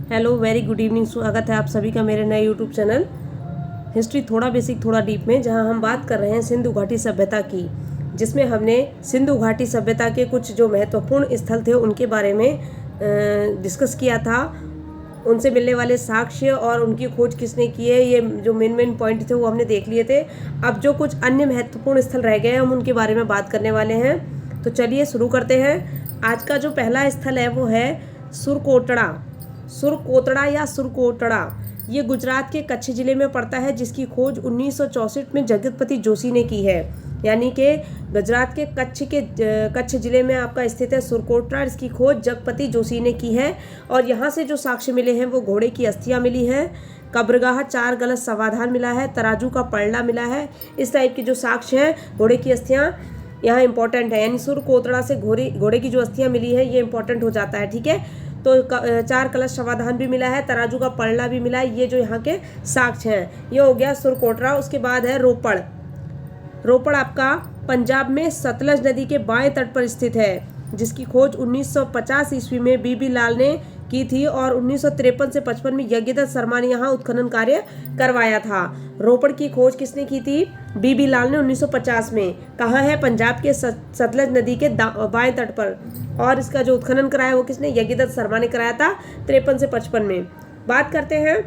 Hello, very good evening. स्वागत है आप सभी का मेरे नए यूट्यूब चैनल हिस्ट्री थोड़ा बेसिक थोड़ा डीप में, जहां हम बात कर रहे हैं सिंधु घाटी सभ्यता की, जिसमें हमने सिंधु घाटी सभ्यता के कुछ जो महत्वपूर्ण स्थल थे उनके बारे में डिस्कस किया था। उनसे मिलने वाले साक्ष्य और उनकी खोज किसने की है, ये जो मेन पॉइंट थे वो हमने देख लिए थे। अब जो कुछ अन्य महत्वपूर्ण स्थल रह गए हैं हम उनके बारे में बात करने वाले हैं। तो चलिए शुरू करते हैं। आज का जो पहला स्थल है वो है सुरकोटड़ा। सुरकोटड़ा या सुरकोटड़ा ये गुजरात के कच्छ जिले में पड़ता है, जिसकी खोज 1964 में जगतपति जोशी ने की है। यानी कि गुजरात के कच्छ जिले में आपका स्थित है सुरकोटड़ा। इसकी खोज जगतपति जोशी ने की है और यहाँ से जो साक्ष्य मिले हैं वो घोड़े की अस्थियाँ मिली हैं, कब्रगाह, 4 गलत समाधान मिला है, तराजू का पलड़ा मिला है। इस टाइप के जो साक्ष्य है, घोड़े की अस्थियाँ यहाँ इंपॉर्टेंट है। यानी सुरकोटड़ा से घोड़े की जो अस्थियाँ मिली है ये इंपॉर्टेंट हो जाता है। ठीक है, तो 4 कलश समाधान भी मिला है, तराजू का पलड़ा भी मिला है। ये जो यहाँ के साक्ष्य हैं ये हो गया सुरकोटड़ा। उसके बाद है रोपड़। रोपड़ आपका पंजाब में सतलज नदी के बाएं तट पर स्थित है, जिसकी खोज 1950 ईस्वी में बीबी लाल ने की थी और 1953 से 55 में यज्ञदत्त शर्मा ने यहाँ उत्खनन कार्य करवाया था। रोपड़ की खोज किसने की थी? बीबी लाल ने 1950 में। कहाँ है? पंजाब के सतलज नदी के बाएं तट पर। और इसका जो उत्खनन कराया वो किसने? यज्ञदत्त शर्मा ने कराया था 53 से 55 में। बात करते हैं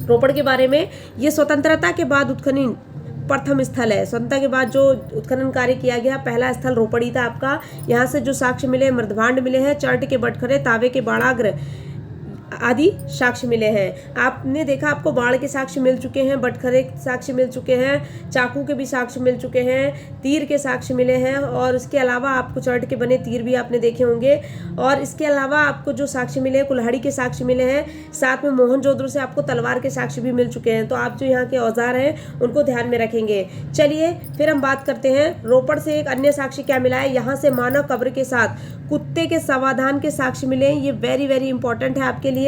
रोपड़ के बारे में। ये स्वतंत्रता के बाद उत्खनन प्रथम स्थल है। स्वतंत्रता के बाद जो उत्खनन कार्य किया गया पहला स्थल रोपड़ ही था आपका। यहाँ से जो साक्ष्य मिले, मृदभांड मिले हैं, चर्ट के बटखरे, तावे के बाणाग्र आदि साक्ष्य मिले हैं। आपने देखा आपको बाण के साक्ष्य मिल चुके हैं, बटखरे के साक्ष्य मिल चुके हैं, चाकू के भी साक्ष्य मिल चुके हैं, तीर के साक्ष्य मिले हैं और इसके अलावा आपको चर्ट के बने तीर भी आपने देखे होंगे। और इसके अलावा आपको जो साक्ष्य मिले हैं, कुल्हाड़ी के साक्ष्य मिले हैं, साथ में मोहनजोदड़ो से आपको तलवार के साक्ष्य भी मिल चुके हैं। तो आप जो यहाँ के औजार हैं उनको ध्यान में रखेंगे। चलिए फिर हम बात करते हैं रोपड़ से एक अन्य साक्ष्य क्या मिला है। यहाँ से मानव कब्र के साथ कुत्ते के समाधान के साक्ष्य मिले हैं। ये वेरी इंपॉर्टेंट है आपके लिए।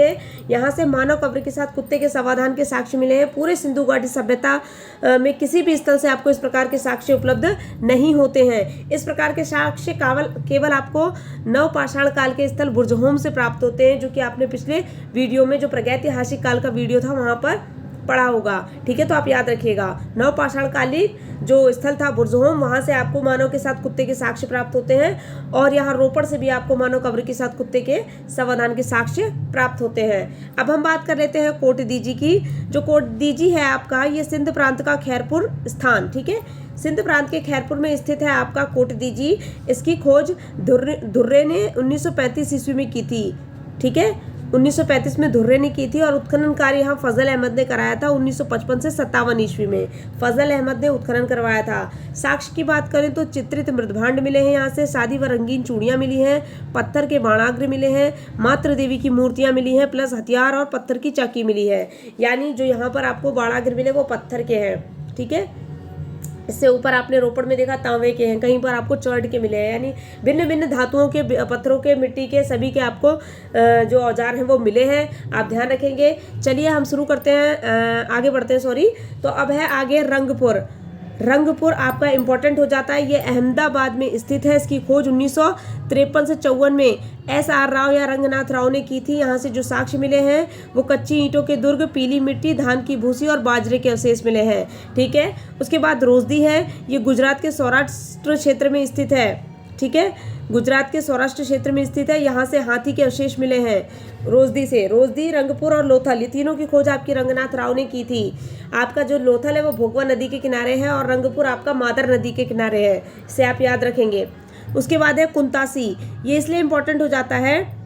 यहाँ से मानव कब्र के साथ कुत्ते के समाधान के साक्ष्य मिले हैं। पूरे सिंधु घाटी सभ्यता में किसी भी स्थल से आपको इस प्रकार के साक्ष्य उपलब्ध नहीं होते हैं। इस प्रकार के साक्ष्य केवल आपको नवपाषाण काल के स्थल बुर्जहोम से प्राप्त होते हैं, जो कि आपने पिछले वीडियो में जो प्रागैतिहासिक काल का वीडियो था वहां पर पढ़ा होगा। ठीक है, तो आप याद रखिएगा नवपाषाण कालीन जो स्थल था बुर्जहोम, वहां से आपको मानव के साथ कुत्ते के साक्ष्य प्राप्त होते हैं और यहाँ रोपड़ से भी आपको मानव कब्र के साथ कुत्ते के समाधान के साक्ष्य प्राप्त होते हैं। अब हम बात कर लेते हैं कोटदीजी की। जो कोटदीजी है आपका, ये सिंध प्रांत का खैरपुर स्थान। ठीक है, सिंध प्रांत के खैरपुर में स्थित है आपका कोटदीजी। इसकी खोज धुर्रे ने 1935 ईस्वी में की थी। ठीक है, 1935 में धुर्रे ने की थी और उत्खनन कार्य यहाँ फजल अहमद ने कराया था 1955 से 57 ईस्वी में। फजल अहमद ने उत्खनन करवाया था। साक्ष्य की बात करें तो चित्रित मृदभांड मिले हैं, यहाँ से शादी व रंगीन चूड़ियाँ मिली हैं, पत्थर के बाणाग्र मिले हैं, मातृ देवी की मूर्तियाँ मिली हैं, प्लस हथियार और पत्थर की चक्की मिली है। यानी जो यहाँ पर आपको बाणाग्र मिले वो पत्थर के हैं। ठीक है, इससे ऊपर आपने रोपड़ में देखा तांबे के हैं, कहीं पर आपको चर्ट के मिले हैं। यानी भिन्न धातुओं के, पत्थरों के, मिट्टी के, सभी के आपको जो औजार हैं वो मिले हैं। आप ध्यान रखेंगे। चलिए हम शुरू करते हैं, आगे बढ़ते हैं। तो अब है आगे रंगपुर। रंगपुर आपका इंपॉर्टेंट हो जाता है। ये अहमदाबाद में स्थित है। इसकी खोज 1953 से 54 में SR राव या रंगनाथ राव ने की थी। यहाँ से जो साक्ष्य मिले हैं वो कच्ची ईंटों के दुर्ग, पीली मिट्टी, धान की भूसी और बाजरे के अवशेष मिले हैं। ठीक है, उसके बाद रोजदी है। ये गुजरात के सौराष्ट्र क्षेत्र में स्थित है। ठीक है, गुजरात के सौराष्ट्र क्षेत्र में स्थित है। यहाँ से हाथी के अवशेष मिले हैं रोजदी से। रोजदी, रंगपुर और लोथल, ये तीनों की खोज आपकी रंगनाथ राव ने की थी। आपका जो लोथल है वो भोगवा नदी के किनारे है और रंगपुर आपका मादर नदी के किनारे है। इसे आप याद रखेंगे। उसके बाद है कुंतासी। ये इसलिए इंपॉर्टेंट हो जाता है,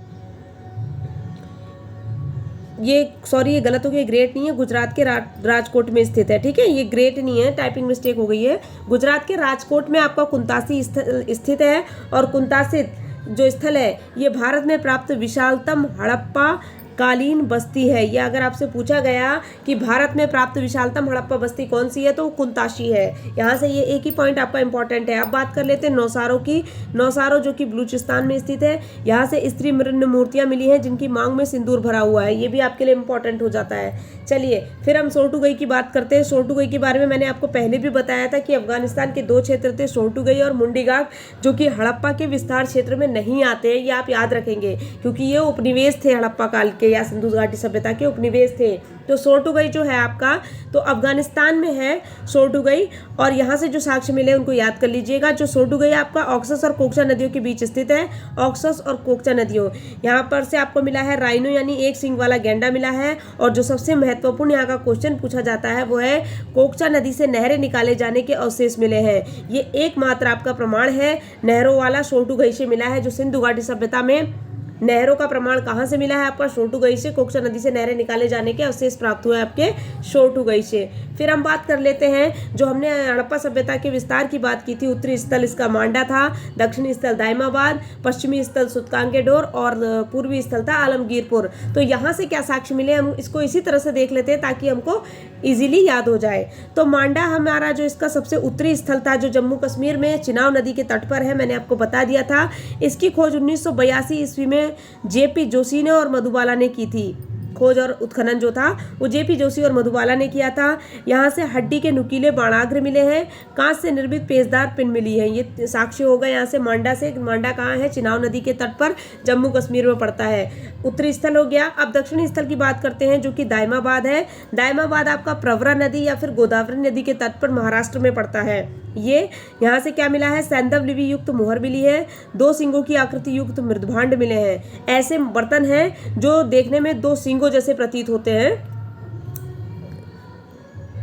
ये गलत हो गया, ग्रेट नहीं है, गुजरात के राजकोट में स्थित है। ठीक है, ये ग्रेट नहीं है, टाइपिंग मिस्टेक हो गई है। गुजरात के राजकोट में आपका कुंतासी स्थित है और कुंतासित जो स्थल है ये भारत में प्राप्त विशालतम हड़प्पा कालीन बस्ती है। या अगर आपसे पूछा गया कि भारत में प्राप्त विशालतम हड़प्पा बस्ती कौन सी है तो कुंताशी है। यहाँ से ये एक ही पॉइंट आपका इंपॉर्टेंट है। अब बात कर लेते हैं नौसारो की। नौसारो जो कि बलूचिस्तान में स्थित है। यहाँ से स्त्री मृण्य मूर्तियाँ मिली हैं जिनकी मांग में सिंदूर भरा हुआ है। ये भी आपके लिए इंपॉर्टेंट हो जाता है। चलिए फिर हम सोरटुगई की बात करते हैं। सोरटुगई के बारे में मैंने आपको पहले भी बताया था कि अफगानिस्तान के 2 क्षेत्र थे, सोरटुगई और मुंडीगाग, जो कि हड़प्पा के विस्तार क्षेत्र में नहीं आते हैं। ये आप याद रखेंगे क्योंकि ये उपनिवेश थे हड़प्पा काल के के या सिंधु घाटी सभ्यता के उपनिवेश थे। तो सोर्टुगई जो है आपका, तो अफगानिस्तान में है सोर्टुगई, और यहाँ से जो साक्ष्य मिले उनको याद कर लीजिएगा। जो सोर्टुगई आपका ऑक्सस और कोक्चा नदियों के बीच स्थित है। ऑक्सस और कोक्चा नदियों, यहाँ पर से आपको मिला है राइनो यानी एक सींग वाला गैंडा मिला है। और जो सबसे महत्वपूर्ण यहाँ का क्वेश्चन पूछा जाता है वो है कोक्चा नदी से नहरें निकाले जाने के अवशेष मिले हैं। ये एकमात्र आपका प्रमाण है नहरों वाला सोर्टुगई से मिला है। जो सिंधु घाटी सभ्यता में नहरों का प्रमाण कहाँ से मिला है आपका, सोर्टुगई से। कोक्चा नदी से नहरें निकाले जाने के अवशेष प्राप्त हुए आपके सोर्टुगई से। फिर हम बात कर लेते हैं, जो हमने हड़प्पा सभ्यता के विस्तार की बात की थी, उत्तरी स्थल इसका मांडा था, दक्षिणी स्थल दाइमाबाद, पश्चिमी स्थल सुतकांगेडोर और पूर्वी स्थल था आलमगीरपुर। तो यहाँ से क्या साक्ष्य मिले, हम इसको इसी तरह से देख लेते हैं ताकि हमको इजीली याद हो जाए। तो मांडा हमारा जो इसका सबसे उत्तरी स्थल था, जो जम्मू कश्मीर में चिनाब नदी के तट पर है, मैंने आपको बता दिया था। इसकी खोज 1982 ईस्वी में जेपी जोशी ने और मधुबाला ने की थी। खोज और उत्खनन जो था वो जेपी जोशी और मधुबाला ने किया था। यहाँ से हड्डी के नुकीले बाणाग्र मिले हैं, कांच से निर्मित पेचदार पिन मिली है। ये साक्ष्य होगा यहाँ से मांडा से। मांडा कहाँ है, चिनाब नदी के तट पर जम्मू कश्मीर में पड़ता है। उत्तरी स्थल हो गया। अब दक्षिणी स्थल की बात करते हैं, जो कि दाइमाबाद है। दाइमाबाद आपका प्रवरा नदी या फिर गोदावरी नदी के तट पर महाराष्ट्र में पड़ता है। ये यहाँ से क्या मिला है, सैंधव लिपि युक्त मुहर मिली है। 2 सिंगों की आकृति युक्त मृदभांड मिले हैं। ऐसे बर्तन हैं जो देखने में 2 सिंगों जैसे प्रतीत होते हैं।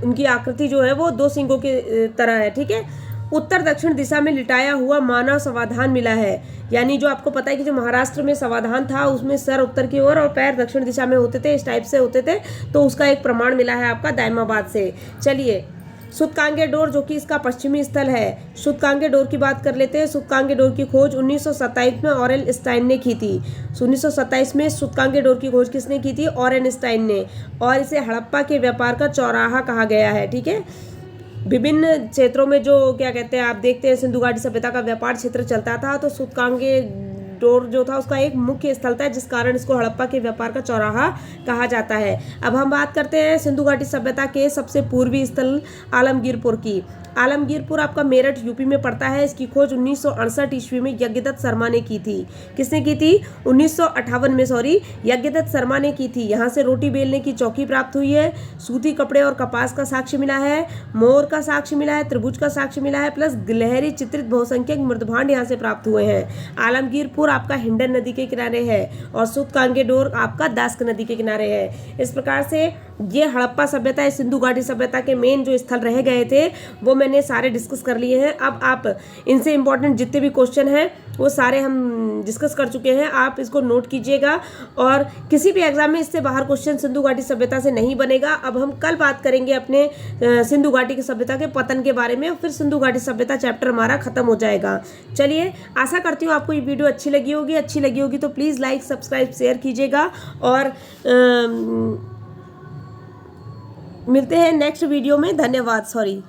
उनकी आकृति जो है वो 2 सिंगों के तरह है, ठीक है। उत्तर दक्षिण दिशा में लिटाया हुआ मानव समाधान मिला है। यानी जो आपको पता है कि जो महाराष्ट्र में समाधान था उसमें सर उत्तर की ओर और पैर दक्षिण दिशा में होते थे, इस टाइप से होते थे। तो उसका एक प्रमाण मिला है आपका दाइमाबाद से। चलिए, सुतकांगेडोर जो कि इसका पश्चिमी स्थल है। सुतकांगेडोर की बात कर लेते हैं। सुतकांगेडोर की खोज 1927 में ऑरेल स्टाइन ने की थी। 1927 में सुतकांगेडोर की खोज किसने की थी, ऑरेल स्टाइन ने। और इसे हड़प्पा के व्यापार का चौराहा कहा गया है, ठीक है। विभिन्न क्षेत्रों में जो क्या कहते हैं, आप देखते हैं सिंधु घाटी सभ्यता का व्यापार क्षेत्र चलता था, तो सुतकांगेडोर जो था उसका एक मुख्य स्थल था, जिस कारण इसको हड़प्पा के व्यापार का चौराहा कहा जाता है। अब हम बात करते हैं सिंधु घाटी सभ्यता के सबसे पूर्वी स्थल आलमगीरपुर की। आलमगीरपुर आपका मेरठ यूपी में पड़ता है। इसकी खोज 1968 ईस्वी में यज्ञदत्त शर्मा ने की थी। किसने की थी, 1958 में, सॉरी, यज्ञदत्त शर्मा ने की थी। यहाँ से रोटी बेलने की चौकी प्राप्त हुई है। सूती कपड़े और कपास का साक्ष्य मिला है। मोर का साक्ष्य मिला है। त्रिभुज का साक्ष्य मिला है, प्लस गिलहरी चित्रित बहुसंख्यक मृदभांड यहाँ से प्राप्त हुए हैं। आलमगीरपुर आपका हिंडन नदी के किनारे है और सुतकांगेडोर आपका दास्क नदी के किनारे है। इस प्रकार से ये हड़प्पा सभ्यता, सिंधु घाटी सभ्यता के मेन जो स्थल रह गए थे वो मैंने सारे डिस्कस कर लिए हैं। अब आप इनसे इंपॉर्टेंट जितने भी क्वेश्चन हैं वो सारे हम डिस्कस कर चुके हैं। आप इसको नोट कीजिएगा और किसी भी एग्जाम में इससे बाहर क्वेश्चन सिंधु घाटी सभ्यता से नहीं बनेगा। अब हम कल बात करेंगे अपने सिंधु घाटी की सभ्यता के पतन के बारे में, फिर सिंधु घाटी सभ्यता चैप्टर हमारा खत्म हो जाएगा। चलिए, आशा करती हूँ आपको ये वीडियो अच्छी लगी होगी तो प्लीज़ लाइक, सब्सक्राइब, शेयर कीजिएगा और मिलते हैं नेक्स्ट वीडियो में। धन्यवाद। सॉरी।